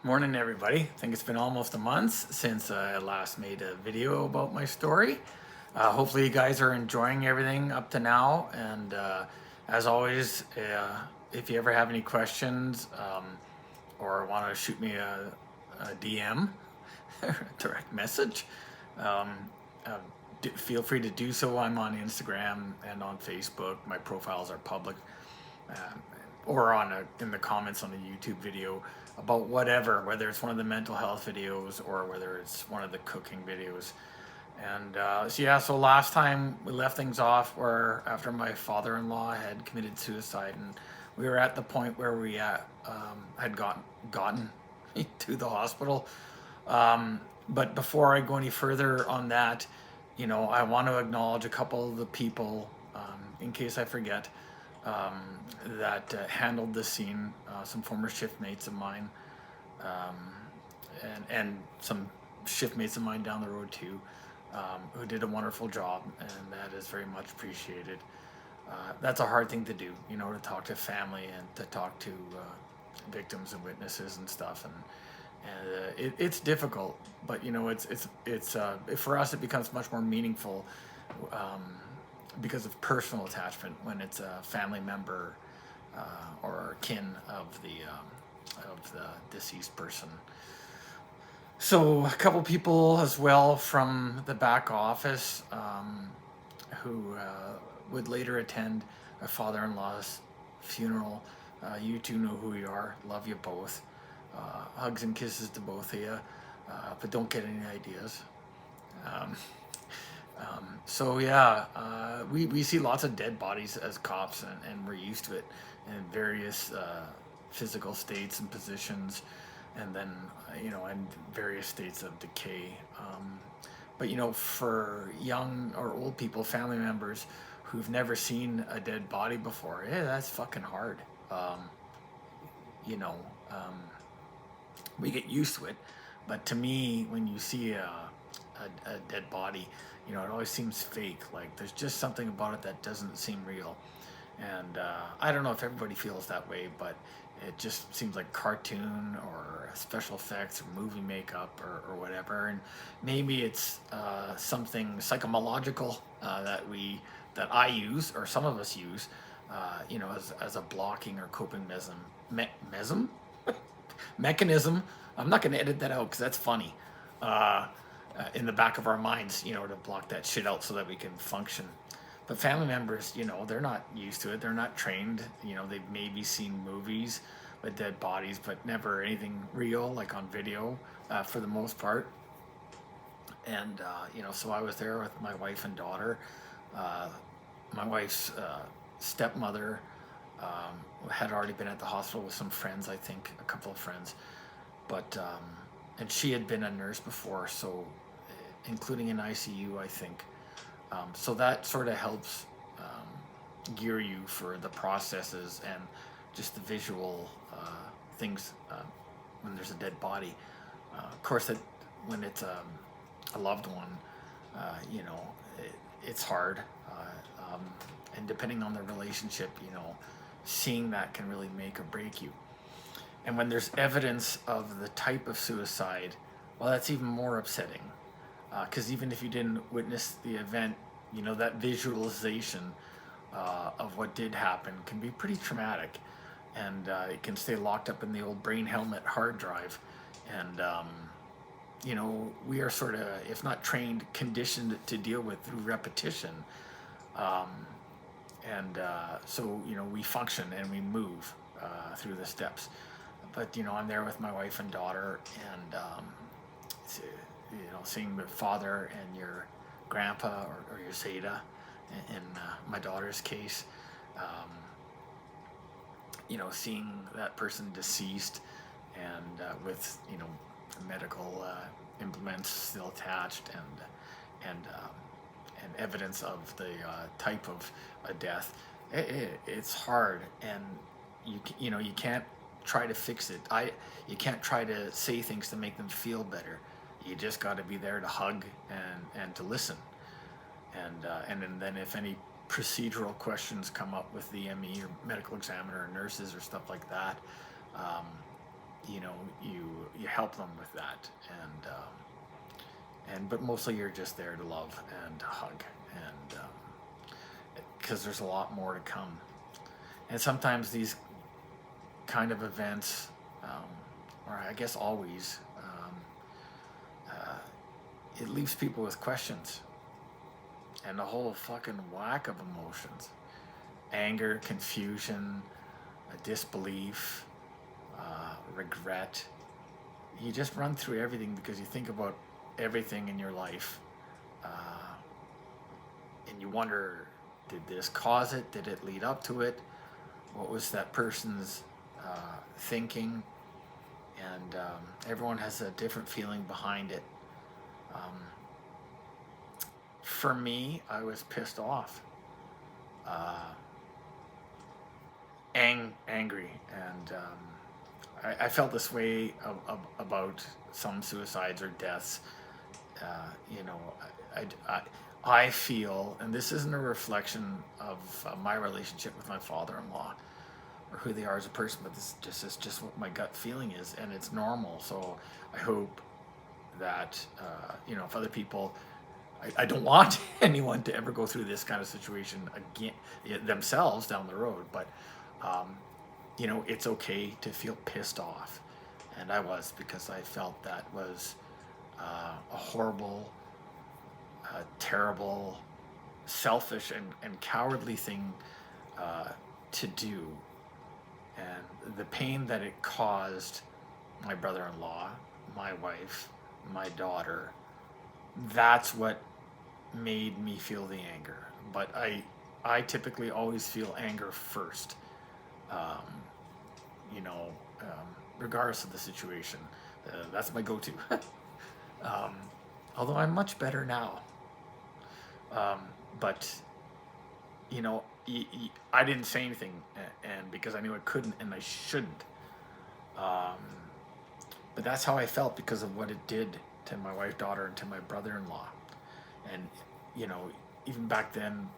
Morning, everybody. I think it's been almost a month since I last made a video about my story. Hopefully, you guys are enjoying everything up to now. And as always, if you ever have any questions or want to shoot me a DM, direct message, um, uh, feel free to do so. I'm on Instagram and on Facebook. My profiles are public. Um, or in the comments on the YouTube video about whatever, whether it's one of the mental health videos or whether it's one of the cooking videos. And so last time we left things off where after my father-in-law had committed suicide, and we were at the point where we had gotten to the hospital. But before I go any further on that, I want to acknowledge a couple of the people, in case I forget, um, that handled the scene. Some former shift mates of mine, um, and some shift mates of mine down the road too, who did a wonderful job, and that is very much appreciated. That's a hard thing to do, to talk to family and to talk to victims and witnesses and stuff, and it's difficult, but it's for us it becomes much more meaningful um, because of personal attachment when it's a family member or kin of the deceased person. So a couple people as well from the back office who would later attend a father-in-law's funeral. You two know who you are. Love you both. Hugs and kisses to both of you, but don't get any ideas. Um, we see lots of dead bodies as cops, and we're used to it in various physical states and positions, and then in various states of decay. But for young or old people, family members who've never seen a dead body before, yeah, that's fucking hard. You know, um, we get used to it, but to me, when you see a dead body, it always seems fake. Like there's just something about it that doesn't seem real. And I don't know if everybody feels that way, but it just seems like cartoon or special effects or movie makeup or whatever. And maybe it's something psychological that I use or some of us use, as a blocking or coping mechanism. I'm not going to edit that out because that's funny. In the back of our minds, to block that shit out so that we can function. But family members, they're not used to it. They're not trained. They've maybe seen movies with dead bodies, but never anything real, like on video, for the most part. And, so I was there with my wife and daughter. My wife's stepmother had already been at the hospital with some friends, I think, a couple of friends. But, and she had been a nurse before, so including in ICU, I think. So that sort of helps gear you for the processes and just the visual things when there's a dead body. Of course, when it's a loved one, it's hard. And depending on the relationship, seeing that can really make or break you. And when there's evidence of the type of suicide, well, that's even more upsetting. Because even if you didn't witness the event, that visualization of what did happen can be pretty traumatic, and it can stay locked up in the old brain helmet hard drive. And we are sort of, if not trained, conditioned to deal with through repetition. So we function and we move through the steps. But I'm there with my wife and daughter, and seeing your father and your grandpa or your Zeta, in my daughter's case, seeing that person deceased and with medical implements still attached, and evidence of the type of a death, it's hard, and you can't try to fix it. You can't try to say things to make them feel better. You just got to be there to hug and to listen. And then if any procedural questions come up with the ME or medical examiner or nurses or stuff like that, you know, you help them with that, and but mostly you're just there to love and hug, and because there's a lot more to come. And sometimes these kind of events, or I guess always, it leaves people with questions and a whole fucking whack of emotions: anger, confusion, disbelief, regret. You just run through everything because you think about everything in your life, uh, and you wonder, did this cause it? Did it lead up to it? What was that person's thinking? And everyone has a different feeling behind it. Um, for me, I was pissed off, uh, angry, and I felt this way about some suicides or deaths. You know, I feel, and this isn't a reflection of my relationship with my father-in-law or who they are as a person, but this is just what my gut feeling is, and it's normal. So I hope that you know, if other people, I don't want anyone to ever go through this kind of situation again themselves down the road, but you know, it's okay to feel pissed off, and I was, because I felt that was a horrible, terrible, selfish, and cowardly thing to do, and the pain that it caused my brother-in-law, my wife, my daughter, that's what made me feel the anger. But I typically always feel anger first, um, you know, regardless of the situation. That's my go-to. um, Although I'm much better now. But you know, I didn't say anything, and because I knew I couldn't and I shouldn't. Um, but that's how I felt because of what it did to my wife, daughter, and to my brother-in-law. And you know, even back then,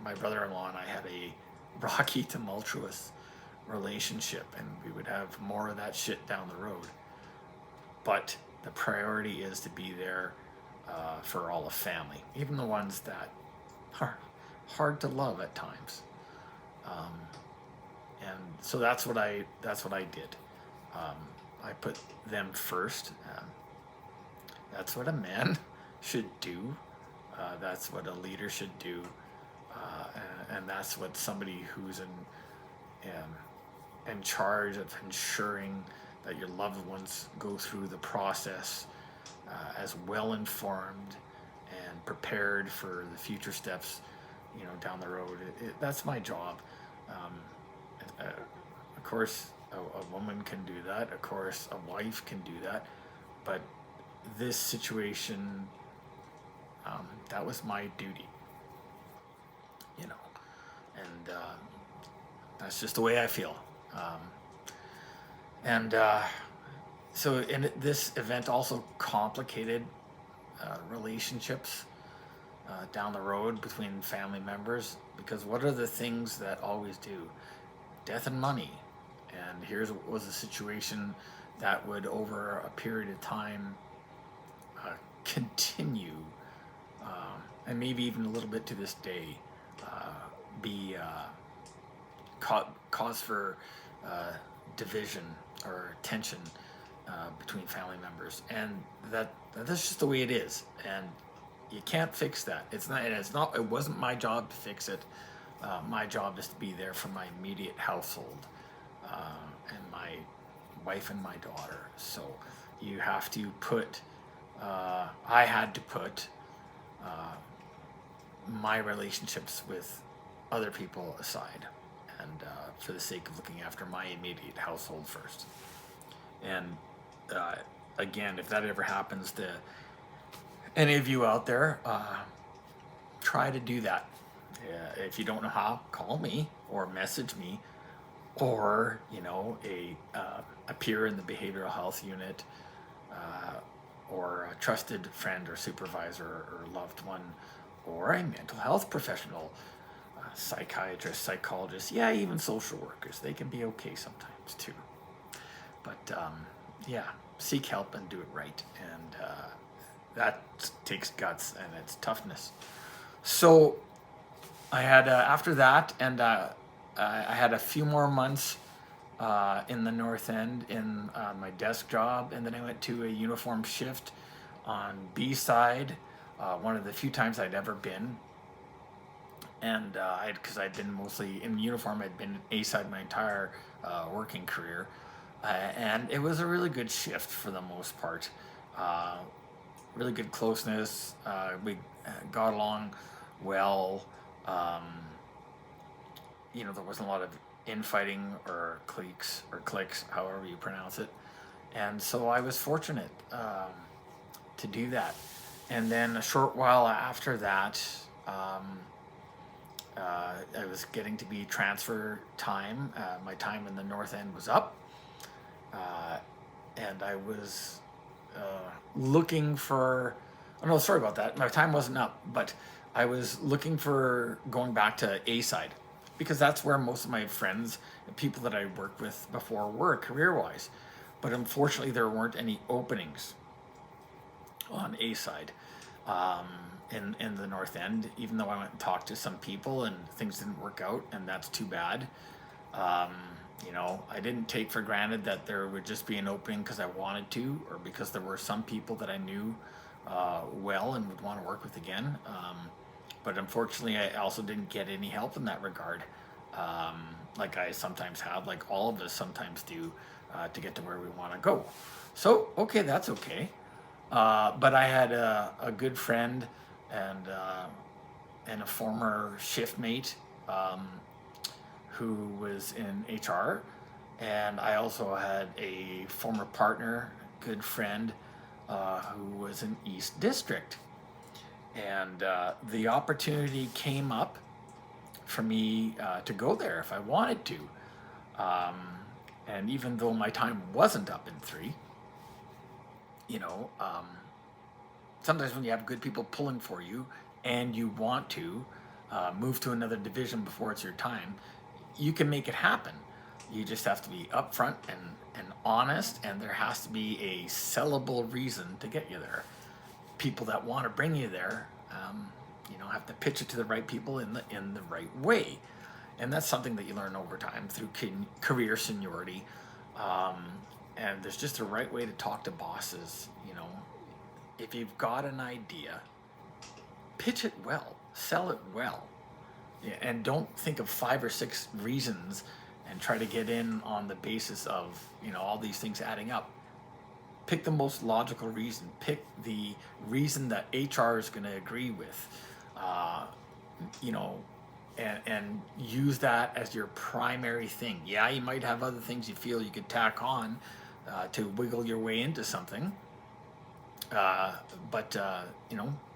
my brother-in-law and I had a rocky, tumultuous relationship, and we would have more of that shit down the road. But the priority is to be there for all the family, even the ones that are hard to love at times. Um, and so that's what I did. I put them first. That's what a man should do. That's what a leader should do, and that's what somebody who's in charge of ensuring that your loved ones go through the process as well informed and prepared for the future steps, you know, down the road. That's my job. Of course, a woman can do that. Of course, a wife can do that. But this situation, that was my duty, you know, and that's just the way I feel. And so, and this event also complicated relationships down the road between family members, because what are the things that always do? Death and money. And here's what was a situation that would, over a period of time, continue, and maybe even a little bit to this day, be cause for division or tension between family members, and that's just the way it is, and you can't fix that. It's not, and it's not. It wasn't my job to fix it. My job is to be there for my immediate household, and my wife and my daughter. So you have to put. I had to put my relationships with other people aside, and for the sake of looking after my immediate household first. And again, if that ever happens to any of you out there, try to do that. If you don't know how, call me or message me, or you know, appear in the behavioral health unit, or a trusted friend or supervisor or loved one, or a mental health professional, psychiatrist, psychologist, yeah, even social workers. They can be okay sometimes too. But yeah, seek help and do it right, and that takes guts and it's toughness. So I had after that, and I had a few more months in the North End in my desk job, and then I went to a uniform shift on B side, one of the few times I'd ever been. And because I'd been mostly in uniform, I'd been A side my entire working career, and it was a really good shift for the most part. Uh, really good closeness. We got along well. Um, there wasn't a lot of infighting or cliques, however you pronounce it. And so I was fortunate to do that. And then a short while after that, I was getting to be transfer time. My time in the North End was up. And I was looking for, oh no, sorry about that. My time wasn't up, but I was looking for going back to A side because that's where most of my friends and people that I worked with before were career-wise. But unfortunately, there weren't any openings on A side in the North End, even though I went and talked to some people and things didn't work out, and that's too bad. I didn't take for granted that there would just be an opening because I wanted to, or because there were some people that I knew well and would want to work with again. But unfortunately, I also didn't get any help in that regard, like I sometimes have, like all of us sometimes do, to get to where we want to go. So, okay, that's okay. But I had a good friend and a former shift mate who was in HR, and I also had a former partner, good friend, who was in East District. And the opportunity came up for me to go there if I wanted to. And even though my time wasn't up in 3, sometimes when you have good people pulling for you and you want to move to another division before it's your time, you can make it happen. You just have to be upfront and honest, and there has to be a sellable reason to get you there. People that want to bring you there, have to pitch it to the right people in the right way, and that's something that you learn over time through career seniority. And there's just a right way to talk to bosses. If you've got an idea, pitch it well, sell it well, and don't think of 5 or 6 reasons and try to get in on the basis of all these things adding up. Pick the most logical reason. Pick the reason that HR is going to agree with, and use that as your primary thing. Yeah, you might have other things you feel you could tack on to wiggle your way into something. But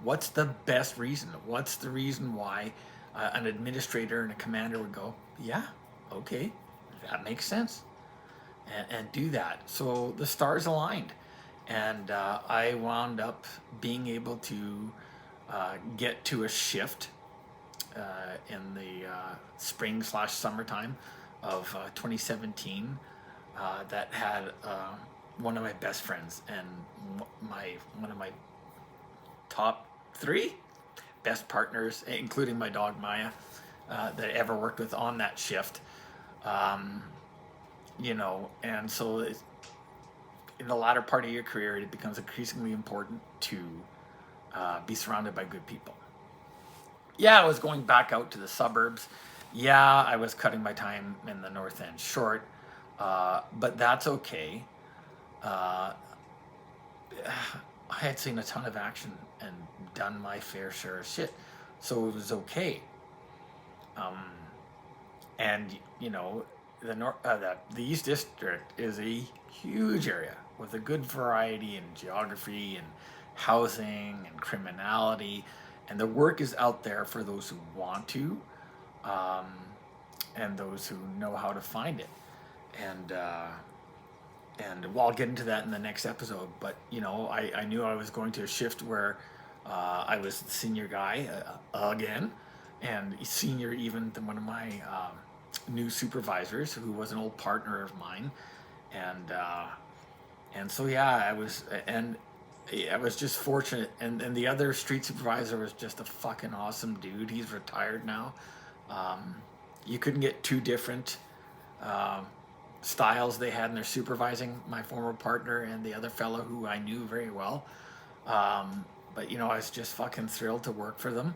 what's the best reason? What's the reason why an administrator and a commander would go, yeah, okay, that makes sense, and do that? So the stars aligned, and I wound up being able to get to a shift in the spring/summertime of 2017 that had one of my best friends and one of my top 3 best partners, including my dog Maya, that I ever worked with on that shift. And so in the latter part of your career, it becomes increasingly important to be surrounded by good people. Yeah, I was going back out to the suburbs. Yeah, I was cutting my time in the North End short, but that's okay. I had seen a ton of action and done my fair share of shit, so it was okay. And the East District is a huge area with a good variety in geography and housing and criminality, and the work is out there for those who want to, and those who know how to find it. And well, I'll get into that in the next episode. But I knew I was going to a shift where I was the senior guy again, and senior even than one of my new supervisors, who was an old partner of mine. and so yeah, I was just fortunate, and the other street supervisor was just a fucking awesome dude. He's retired now. Um, you couldn't get two different um, styles they had in their supervising. My former partner and the other fellow who I knew very well. Um, but you know, I was just fucking thrilled to work for them,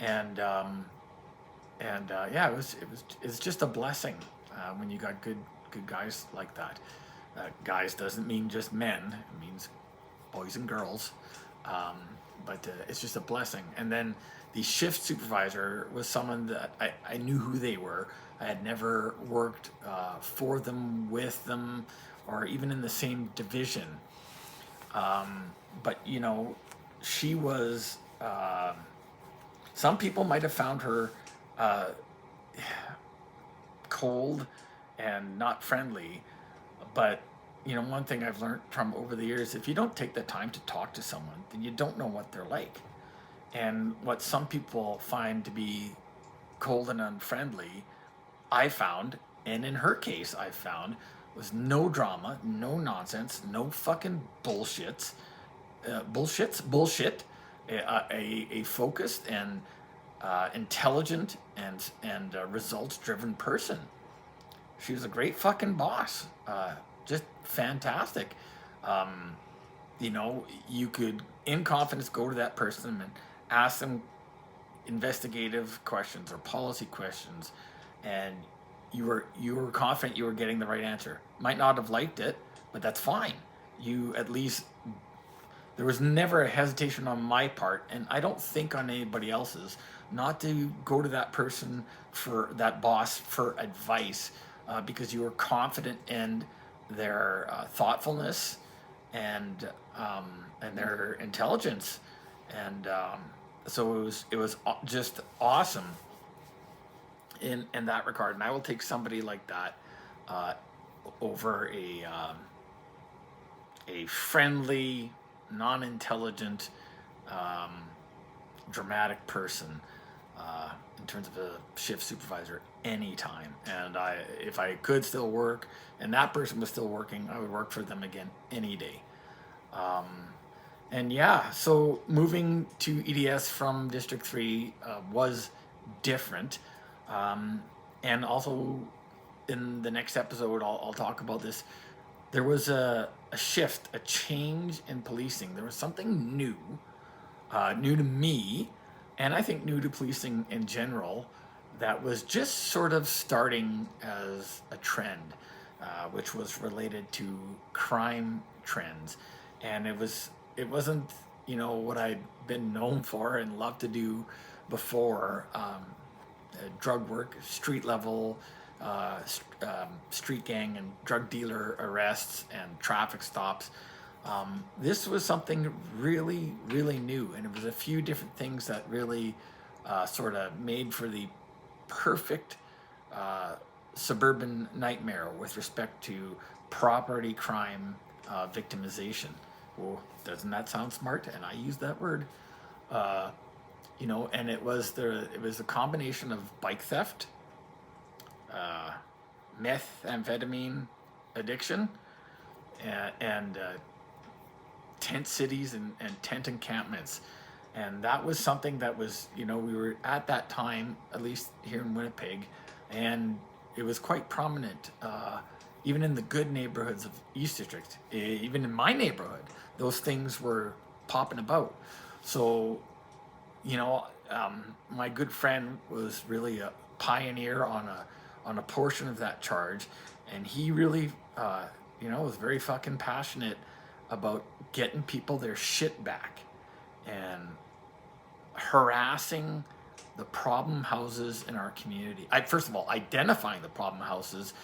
and yeah, it's just a blessing when you got good guys like that. Guys doesn't mean just men; it means boys and girls. Um, but it's just a blessing. And then the shift supervisor was someone that I knew who they were. I had never worked for them, with them, or even in the same division. But you know, she was. Some people might have found her uh, cold and not friendly, but you know, one thing I've learned from over the years, if you don't take the time to talk to someone, then you don't know what they're like. And what some people find to be cold and unfriendly, I found, and in her case, I found, was no drama, no nonsense, no fucking bullshit, a focused and intelligent and results driven person. She was a great fucking boss. Just fantastic. Um, you know, you could, in confidence, go to that person and ask them investigative questions or policy questions, and you were confident you were getting the right answer. Might not have liked it, but that's fine. You at least there was never a hesitation on my part, and I don't think on anybody else's, not to go to that person for that boss for advice because you were confident in their thoughtfulness and and their intelligence, and so it was just awesome in that regard. And I will take somebody like that uh, over a friendly, non-intelligent, um, dramatic person in terms of a shift supervisor anytime. And if I could still work, and that person was still working, I would work for them again any day. Um, and yeah, so moving to EDS from District 3 was different. Um, and also, in the next episode, I'll talk about this. There was a shift, a change in policing. There was something new to me, and I think new to policing in general, that was just sort of starting as a trend, which was related to crime trends. And it wasn't, you know, what I'd been known for and loved to do before. Drug work, street level, street gang and drug dealer arrests and traffic stops. This was something really, really new, and it was a few different things that really sort of made for the perfect suburban nightmare with respect to property crime victimization. Well, doesn't that sound smart? And I use that word. Uh, you know, and it was a combination of bike theft, uh, methamphetamine addiction, and tent cities and tent encampments. And that was something that was, you know, we were at that time, at least here in Winnipeg, and it was quite prominent, even in the good neighborhoods of East District. Even in my neighborhood, those things were popping about. So, you know, my good friend was really a pioneer on a portion of that charge, and he really, you know, was very fucking passionate about getting people their shit back and harassing the problem houses in our community. First of all, identifying the problem houses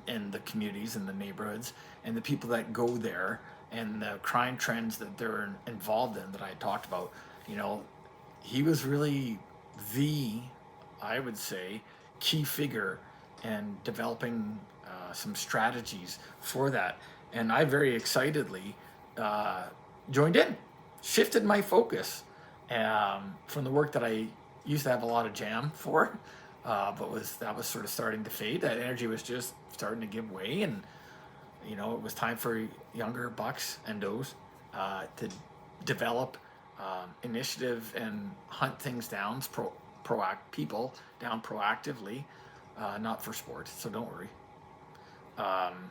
in the communities, in the neighborhoods, and the people that go there, and the crime trends that they're involved in that I talked about. You know, he was really I would say, key figure in developing some strategies for that. And I very excitedly joined in, shifted my focus from the work that I used to have a lot of jam for, but that was sort of starting to fade. That energy was just starting to give way, You know, it was time for younger bucks and does to develop initiative and hunt things down, people down proactively, not for sport. So don't worry. Um,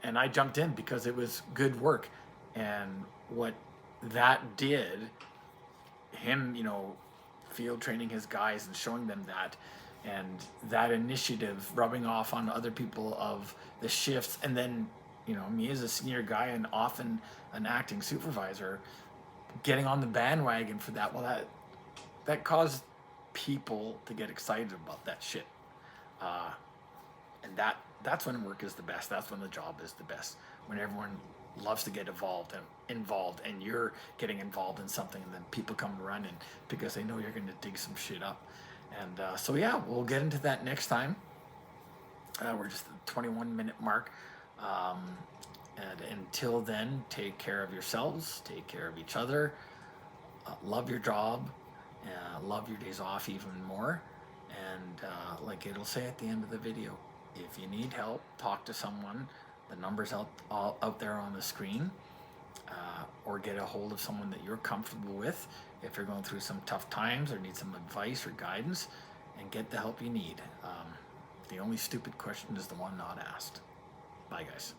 and I jumped in because it was good work, and what that did, him, you know, field training his guys and showing them that, and that initiative rubbing off on other people of the shifts, and then, you know, me as a senior guy and often an acting supervisor getting on the bandwagon for that. Well, that caused people to get excited about that shit, and that's when work is the best. That's when the job is the best. When everyone loves to get involved, and you're getting involved in something, and then people come running because they know you're going to dig some shit up. And so yeah, we'll get into that next time. We're just at the 21-minute mark. And until then, take care of yourselves, take care of each other, love your job, love your days off even more. And like it'll say at the end of the video, if you need help, talk to someone. The number's out there on the screen, or get a hold of someone that you're comfortable with if you're going through some tough times or need some advice or guidance, and get the help you need. The only stupid question is the one not asked. Bye, guys.